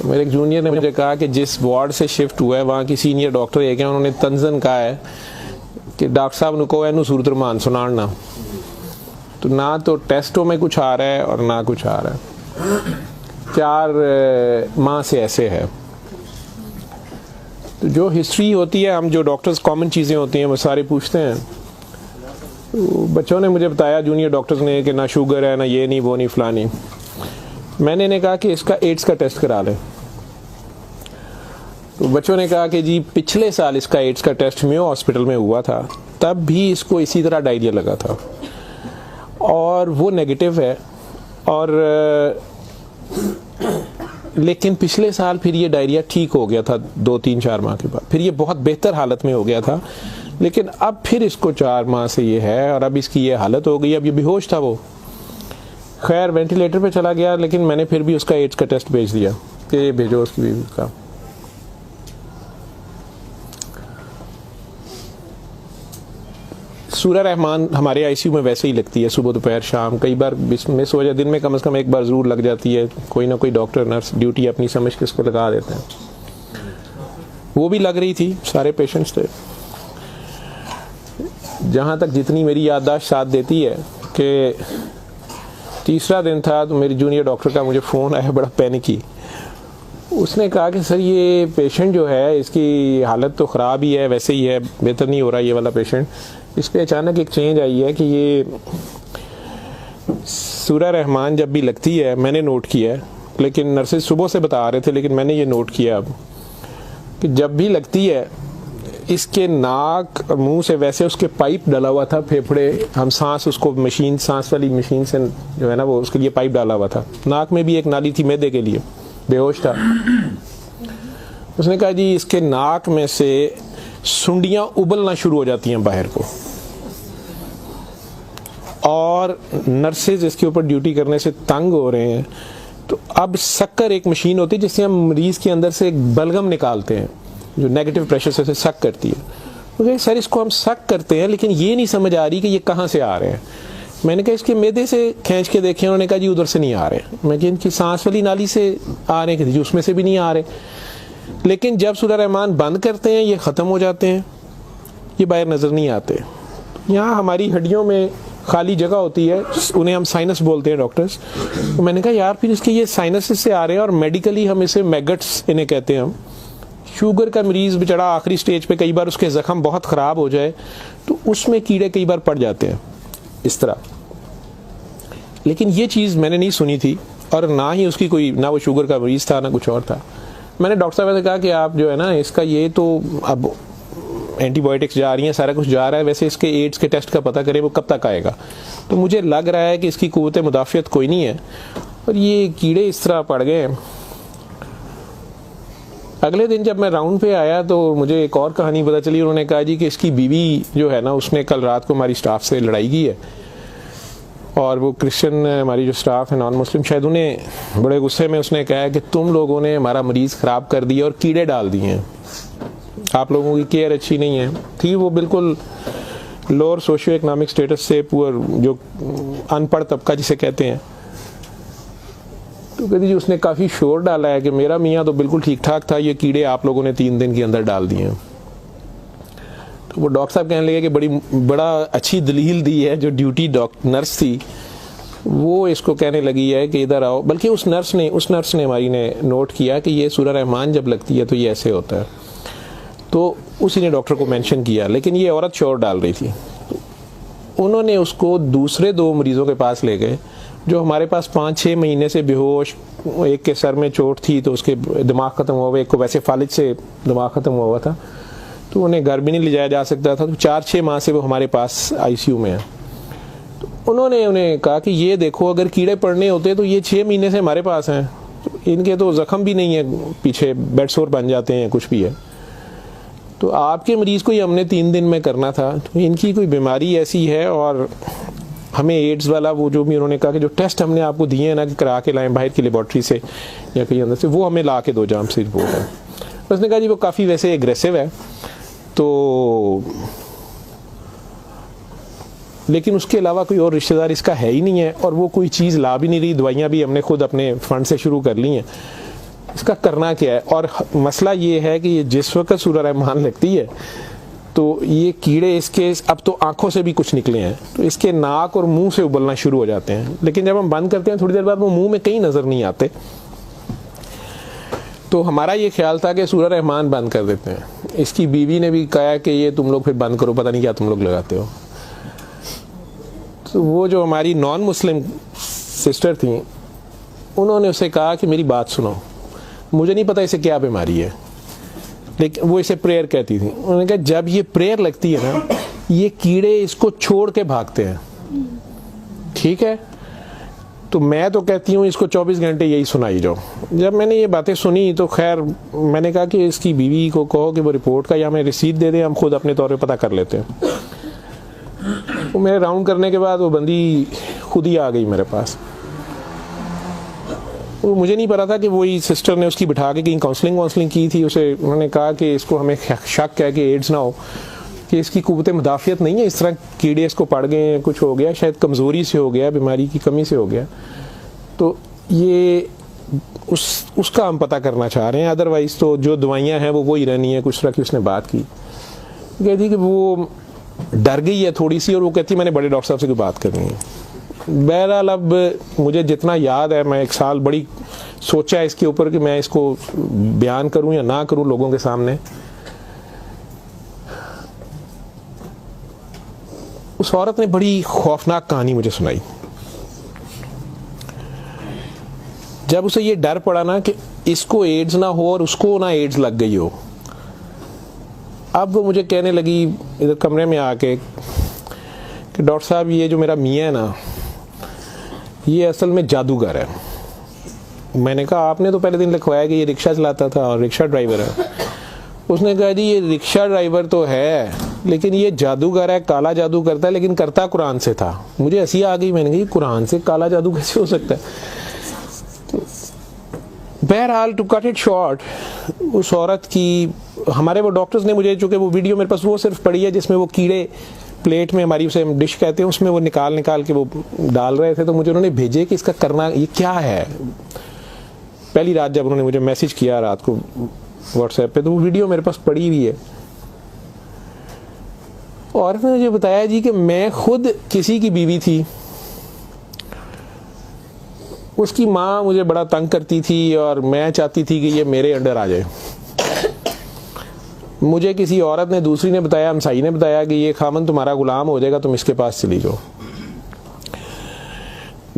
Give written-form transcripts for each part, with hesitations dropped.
मेरे एक जूनियर ने मुझे कहा कि जिस वार्ड से शिफ्ट हुआ है वहाँ की सीनियर डॉक्टर एक है, उन्होंने तंजन कहा है कि डॉक्टर साहब को इनू सूरत रमान सुनाना, तो ना तो टेस्टों में कुछ आ रहा है और ना कुछ आ रहा है। 4 माह से ऐसे है। तो जो हिस्ट्री होती है, हम जो डॉक्टर्स कॉमन चीज़ें होती हैं वो सारे पूछते हैं। तो बच्चों ने मुझे बताया, जूनियर डॉक्टर्स ने, कि ना शुगर है, ना ये नहीं, वो नहीं, फलानी। मैंने इन्हें कहा कि इसका एड्स का टेस्ट करा लें। तो बच्चों ने कहा कि जी पिछले साल इसका एड्स का टेस्ट मेयो हॉस्पिटल में हुआ था, तब भी इसको इसी तरह डायरिया लगा था और वो नेगेटिव है, और लेकिन पिछले साल फिर ये डायरिया ठीक हो गया था 2-3-4 माह के बाद, फिर ये बहुत बेहतर हालत में हो गया था, लेकिन अब फिर इसको 4 माह से ये है और अब इसकी ये हालत हो गई। अब ये बेहोश था, वो खैर वेंटिलेटर पे चला गया, लेकिन मैंने फिर भी उसका एड्स का टेस्ट भेज दिया कि ये भेजो उसकी बीवी का। सूरा रहमान हमारे आईसीयू में वैसे ही लगती है, सुबह दोपहर शाम, कई बार मिस हो जाए, दिन में कम से कम एक बार ज़रूर लग जाती है। कोई ना कोई डॉक्टर नर्स ड्यूटी अपनी समझ के इसको लगा देते हैं। वो भी लग रही थी, सारे पेशेंट्स थे। जहाँ तक जितनी मेरी याददाश्त साथ देती है कि तीसरा दिन था तो मेरी जूनियर डॉक्टर का मुझे फ़ोन आया, बड़ा पैनिकी। उसने कहा कि सर ये पेशेंट जो है इसकी हालत तो ख़राब ही है, वैसे ही है, बेहतर नहीं हो रहा ये वाला पेशेंट। इस पर अचानक एक चेंज आई है कि ये सूरा रहमान जब भी लगती है, मैंने नोट किया है, लेकिन नर्सेज सुबह से बता रहे थे, लेकिन मैंने ये नोट किया अब कि जब भी लगती है इसके नाक और मुंह से वैसे उसके पाइप डाला हुआ था, फेफड़े, हम सांस उसको मशीन, सांस वाली मशीन से जो है ना वो उसके लिए पाइप डाला हुआ था, नाक में भी एक नाली थी मैदे के लिए, बेहोश था। उसने कहा जी इसके नाक में से सुंडियां उबलना शुरू हो जाती हैं बाहर को, और नर्सेज इसके ऊपर ड्यूटी करने से तंग हो रहे हैं। तो अब शक्कर एक मशीन होती है जिससे हम मरीज के अंदर से एक बलगम निकालते हैं जो नेगेटिव प्रेशर से सक करती है। तो सर इसको हम सक करते हैं, लेकिन ये नहीं समझ आ रही कि ये कहाँ से आ रहे हैं। मैंने कहा इसके मैदे से खींच के देखें, उन्होंने कहा जी उधर से नहीं आ रहे। मैं कहा इनकी सांस वाली नाली से आ रहे हैं, जी उसमें से भी नहीं आ रहे। लेकिन जब सूरा रहमान बंद करते हैं ये ख़त्म हो जाते हैं, ये बाहर नज़र नहीं आते। यहाँ हमारी हड्डियों में खाली जगह होती है, उन्हें हम साइनस बोलते हैं डॉक्टर्स। तो मैंने कहा यार फिर इसके ये साइनस से आ रहे हैं, और मेडिकली हम इसे मैगट्स इन्हें कहते हैं हम। शुगर का मरीज़ बेचारा आखिरी स्टेज पे, कई बार उसके ज़ख्म बहुत ख़राब हो जाए तो उसमें कीड़े कई बार पड़ जाते हैं इस तरह। लेकिन ये चीज़ मैंने नहीं सुनी थी, और ना ही उसकी कोई, ना वो शुगर का मरीज़ था ना कुछ और था। मैंने डॉक्टर साहब से कहा कि आप जो है ना इसका ये तो अब एंटीबायोटिक्स जा रही हैं, सारा कुछ जा रहा है, वैसे इसके एड्स के टेस्ट का पता करें वो कब तक आएगा। तो मुझे लग रहा है कि इसकी क़ुव्वत मुदाफ़ियत कोई नहीं है, और ये कीड़े इस तरह पड़ गए। अगले दिन जब मैं राउंड पे आया तो मुझे एक और कहानी पता चली। उन्होंने कहा जी कि इसकी बीवी जो है ना उसने कल रात को हमारी स्टाफ से लड़ाई की है, और वो क्रिश्चियन हमारी जो स्टाफ है नॉन मुस्लिम, शायद उन्हें बड़े गुस्से में उसने कहा कि तुम लोगों ने हमारा मरीज़ ख़राब कर दिया और कीड़े डाल दिए हैं, आप लोगों की केयर अच्छी नहीं है। थी वो बिल्कुल लोअर सोशियो इकनॉमिक स्टेटस से, पुअर, जो अनपढ़ तबका जिसे कहते हैं। तो कहती जी उसने काफ़ी शोर डाला है कि मेरा मियाँ तो बिल्कुल ठीक ठाक था, ये कीड़े आप लोगों ने 3 दिन के अंदर डाल दिए हैं। तो वो डॉक्टर साहब कहने लगे कि बड़ा अच्छी दलील दी है। जो ड्यूटी नर्स थी वो इसको कहने लगी है कि इधर आओ, बल्कि उस नर्स ने हमारी ने नोट किया कि ये सूरा रहमान जब लगती है तो ये ऐसे होता है, तो उसी ने डॉक्टर को मेंशन किया। लेकिन ये औरत शोर डाल रही थी, तो उन्होंने उसको दूसरे 2 मरीज़ों के पास ले गए जो हमारे पास 5-6 महीने से बेहोश, एक के सर में चोट थी तो उसके दिमाग ख़त्म हुआ हुआ, एक को वैसे फालिज से दिमाग ख़त्म हुआ हुआ था, तो उन्हें घर भी नहीं ले जाया जा सकता था। तो 4-6 माह से वो हमारे पास आईसीयू में है। तो उन्होंने उन्हें कहा कि ये देखो अगर कीड़े पड़ने होते तो ये 6 महीने से हमारे पास हैं, तो इनके तो ज़ख्म भी नहीं है, पीछे बेड सोर बन जाते हैं, कुछ भी है, तो आपके मरीज़ को ही हमने 3 दिन में करना था। तो इनकी कोई बीमारी ऐसी है, और हमें एड्स वाला वो जो भी उन्होंने कहा कि जो टेस्ट हमने आपको दिए हैं ना कि करा के लाएं बाहर की लेबॉर्ट्री से या कहीं अंदर से, वो हमें ला के दो जाम से रिपोर्ट है। उसने कहा जी वो काफ़ी वैसे एग्रेसिव है, तो लेकिन उसके अलावा कोई और रिश्तेदार इसका है ही नहीं है, और वो कोई चीज़ ला भी नहीं रही, दवाइयाँ भी हमने खुद अपने फंड से शुरू कर ली हैं। इसका करना क्या है। और मसला ये है कि ये जिस वक्त सूरह रहमान लगती है तो ये कीड़े इसके अब तो आंखों से भी कुछ निकले हैं, तो इसके नाक और मुंह से उबलना शुरू हो जाते हैं। लेकिन जब हम बंद करते हैं थोड़ी देर बाद वो मुंह में कहीं नज़र नहीं आते। तो हमारा ये ख्याल था कि सूरह रहमान बंद कर देते हैं। इसकी बीवी ने भी कहा कि ये तुम लोग फिर बंद करो, पता नहीं क्या तुम लोग लगाते हो। तो वो जो हमारी नॉन मुस्लिम सिस्टर थी उन्होंने उसे कहा कि मेरी बात सुनो, मुझे नहीं पता इसे क्या बीमारी है, लेकिन वो इसे प्रेयर कहती थी। उन्होंने कहा जब ये प्रेयर लगती है ना, ये कीड़े इसको छोड़ के भागते हैं, ठीक है। तो मैं तो कहती हूँ इसको 24 घंटे यही सुनाई जाओ। जब मैंने ये बातें सुनी तो खैर मैंने कहा कि इसकी बीवी को कहो कि वो रिपोर्ट का या हमें रिसीट दे दें, हम खुद अपने तौर पे पता कर लेते हैं। तो मेरे राउंड करने के बाद वो बंदी खुद ही आ गई मेरे पास। वो मुझे नहीं पता था कि वही सिस्टर ने उसकी बिठा के कहीं काउंसलिंग की थी। उसे उन्होंने कहा कि इसको हमें शक है कि एड्स ना हो, कि इसकी कुव्वत मुदाफ़ियत नहीं है, इस तरह कीड़े इसको पड़ गए, कुछ हो गया, शायद कमज़ोरी से हो गया, बीमारी की कमी से हो गया। तो ये उसका हम पता करना चाह रहे हैं। अदरवाइज़ तो जो दवाइयाँ हैं वो वही रहनी है। कुछ तरह की उसने बात की, कहती कि वो डर गई है थोड़ी सी और वो कहती मैंने बड़े डॉक्टर साहब से कोई बात करनी है। बहरहाल अब मुझे जितना याद है, मैं 1 साल बड़ी सोचा इसके ऊपर कि मैं इसको बयान करूं या ना करूं लोगों के सामने। उस औरत ने बड़ी खौफनाक कहानी मुझे सुनाई। जब उसे ये डर पड़ा ना कि इसको एड्स ना हो और उसको ना एड्स लग गई हो, अब वो मुझे कहने लगी इधर कमरे में आके कि डॉक्टर साहब ये जो मेरा मियाँ है ना, ये असल में जादूगर है। मैंने कहा आपने तो पहले दिन लिखवाया कि ये रिक्शा चलाता था और रिक्शा ड्राइवर है। उसने कहा जी ये रिक्शा ड्राइवर तो है लेकिन ये जादूगर है, काला जादू करता है, लेकिन करता कुरान से था। मुझे हंसी आ गई, मैंने कहा कुरान से काला जादू कैसे हो सकता है। बहरहाल टू कट इट शॉर्ट, उस औरत की हमारे वो डॉक्टर्स ने मुझे, चूँकि वो वीडियो मेरे पास वो सिर्फ पड़ी है जिसमें वो कीड़े प्लेट में, हमारी उसे डिश कहते हैं, उसमें वो निकाल के वो डाल रहे थे। तो मुझे उन्होंने भेजे कि इसका करना ये क्या है। पहली रात जब उन्होंने मुझे मैसेज किया रात को व्हाट्सएप पे, तो वो वीडियो मेरे पास पड़ी हुई है। और उसने मुझे बताया जी कि मैं खुद किसी की बीवी थी, उसकी माँ मुझे बड़ा तंग करती थी और मैं चाहती थी कि ये मेरे अंडर आ जाए। मुझे किसी औरत ने, दूसरी ने बताया, हमसाई ने बताया कि ये खामन तुम्हारा गुलाम हो जाएगा, तुम इसके पास चली जाओ।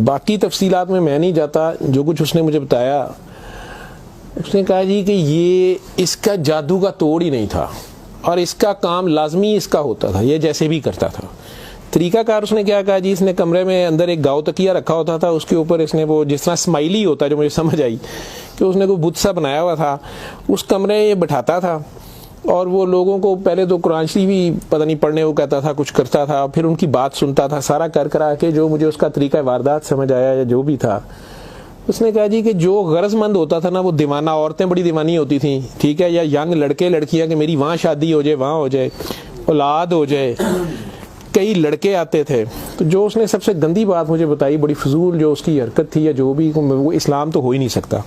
बाकी तफसीलात में मैं नहीं जाता। जो कुछ उसने मुझे बताया, उसने कहा जी कि ये इसका जादू का तोड़ ही नहीं था और इसका काम लाजमी इसका होता था, ये जैसे भी करता था। तरीकाकार उसने क्या कहा जी, इसने कमरे में अंदर एक गाव तकिया रखा होता था, उसके ऊपर इसने वो जिस तरह स्माइली होता है, जो मुझे समझ आई कि उसने कोई बुत सा बनाया हुआ था, उस कमरे में ये बैठाता था और वो लोगों को पहले तो कुरान शरीफ भी पता नहीं पढ़ने वो कहता था, कुछ करता था, फिर उनकी बात सुनता था, सारा कर करा के जो मुझे उसका तरीका वारदात समझ आया या जो भी था। उसने कहा जी कि जो गरजमंद होता था ना, वो दीवाना, औरतें बड़ी दीवानी होती थी, ठीक है, या यंग लड़के लड़कियां कि मेरी वहाँ शादी हो जाए, वहाँ हो जाए, औलाद हो जाए, कई लड़के आते थे। तो जो उसने सबसे गंदी बात मुझे बताई, बड़ी फजूल जो उसकी हरकत थी या जो भी, वो इस्लाम तो हो ही नहीं सकता।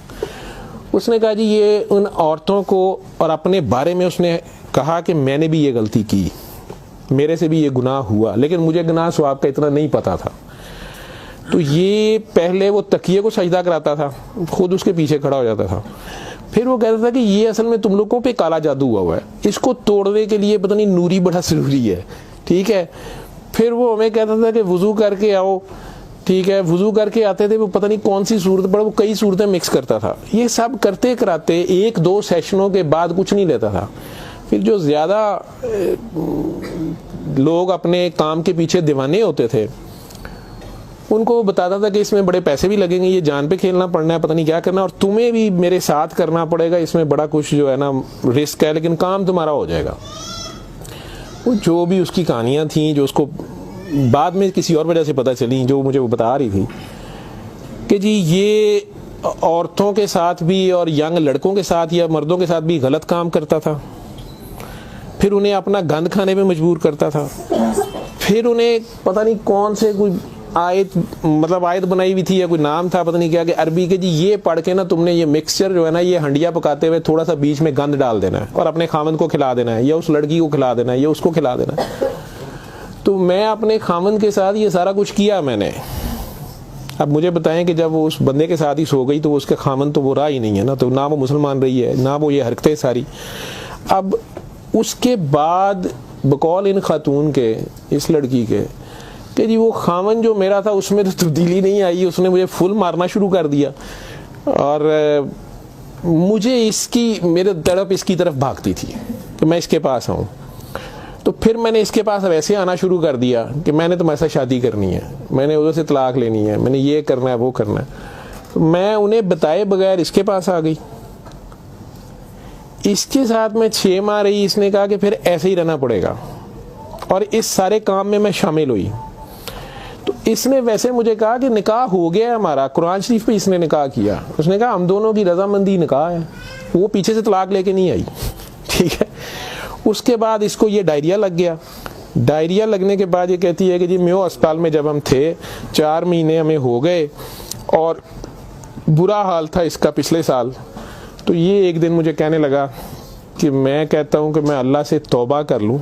उसने कहा जी ये उन औरतों को, और अपने बारे में उसने कहा कि मैंने भी ये गलती की, मेरे से भी ये गुनाह हुआ, लेकिन मुझे गुनाह सवाब का इतना नहीं पता था। तो ये पहले वो तकिए को सजदा कराता था, खुद उसके पीछे खड़ा हो जाता था, फिर वो कहता था कि ये असल में तुम लोगों पे काला जादू हुआ है, इसको तोड़ने के लिए पता नहीं नूरी बड़ा जरूरी है, ठीक है। फिर वो हमें कहता था कि वुजू करके आओ, ठीक है, वुजू करके आते थे, वो पता नहीं कौन सी सूरत पड़ा, वो कई सूरतें मिक्स करता था। ये सब करते कराते 1-2 सेशनों के बाद कुछ नहीं लेता था। फिर जो ज़्यादा लोग अपने काम के पीछे दीवाने होते थे, उनको वो बताता था कि इसमें बड़े पैसे भी लगेंगे, ये जान पे खेलना पड़ना है, पता नहीं क्या करना, और तुम्हें भी मेरे साथ करना पड़ेगा, इसमें बड़ा कुछ जो है ना रिस्क है, लेकिन काम तुम्हारा हो जाएगा। वो जो भी उसकी कहानियाँ थीं, जो उसको बाद में किसी और वजह से पता चली, जो मुझे वो बता रही थी कि जी ये औरतों के साथ भी और यंग लड़कों के साथ या मर्दों के साथ भी गलत काम करता था, फिर उन्हें अपना गंद खाने पे मजबूर करता था, फिर उन्हें पता नहीं कौन से कोई आयत, मतलब आयत बनाई हुई थी या कोई नाम था पता नहीं क्या, कि अरबी के जी ये पढ़ के ना तुमने ये मिक्सचर जो है ना, ये हंडिया पकाते हुए थोड़ा सा बीच में गंद डाल देना है और अपने खामन को खिला देना है, या उस लड़की को खिला देना है, या उसको खिला देना है। तो मैं अपने खामन के साथ ये सारा कुछ किया मैंने। अब मुझे बताएं कि जब वो उस बंदे के साथ ही सो गई तो उसका खामन तो वो रहा ही नहीं है ना, तो ना वो मुसलमान रही है ना वो ये हरकतें सारी। अब उसके बाद बकौल इन खातून के, इस लड़की के, कि जी वो खामन जो मेरा था उसमें तो तब्दीली नहीं आई, उसने मुझे फुल मारना शुरू कर दिया और मुझे इसकी, मेरे तड़प इसकी तरफ भागती थी कि मैं इसके पास आऊँ। तो फिर मैंने इसके पास वैसे आना शुरू कर दिया कि मैंने तुम्हारे साथ शादी करनी है, मैंने उधर से तलाक लेनी है, मैंने ये करना है वो करना है। तो मैं उन्हें बताए बगैर इसके पास आ गई। इसके साथ मैं 6 माह रही। इसने कहा कि फिर ऐसे ही रहना पड़ेगा और इस सारे काम में मैं शामिल हुई। तो इसने वैसे मुझे कहा कि निकाह हो गया है हमारा, कुरान शरीफ पे इसने निकाह किया। उसने कहा हम दोनों की रजामंदी निकाह है, वो पीछे से तलाक लेके नहीं आई, ठीक है। उसके बाद इसको ये डायरिया लग गया। डायरिया लगने के बाद ये कहती है कि जी मेयो अस्पताल में जब हम थे 4 महीने हमें हो गए और बुरा हाल था इसका पिछले साल। तो ये एक दिन मुझे कहने लगा कि मैं कहता हूँ कि मैं अल्लाह से तौबा कर लूँ,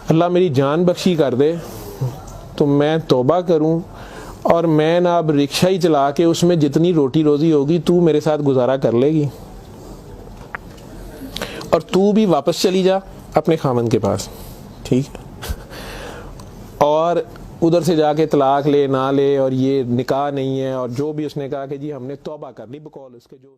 अल्लाह मेरी जान बख्शी कर दे, तो मैं तौबा करूँ और मैं ना अब रिक्शा ही चला के उसमें जितनी रोटी रोजी होगी तू मेरे साथ गुजारा कर लेगी और तू भी वापस चली जा अपने खामन के पास, ठीक है। और उधर से जाके तलाक ले ना ले और ये निकाह नहीं है और जो भी उसने कहा कि जी हमने तौबा कर ली बकौल उसके जो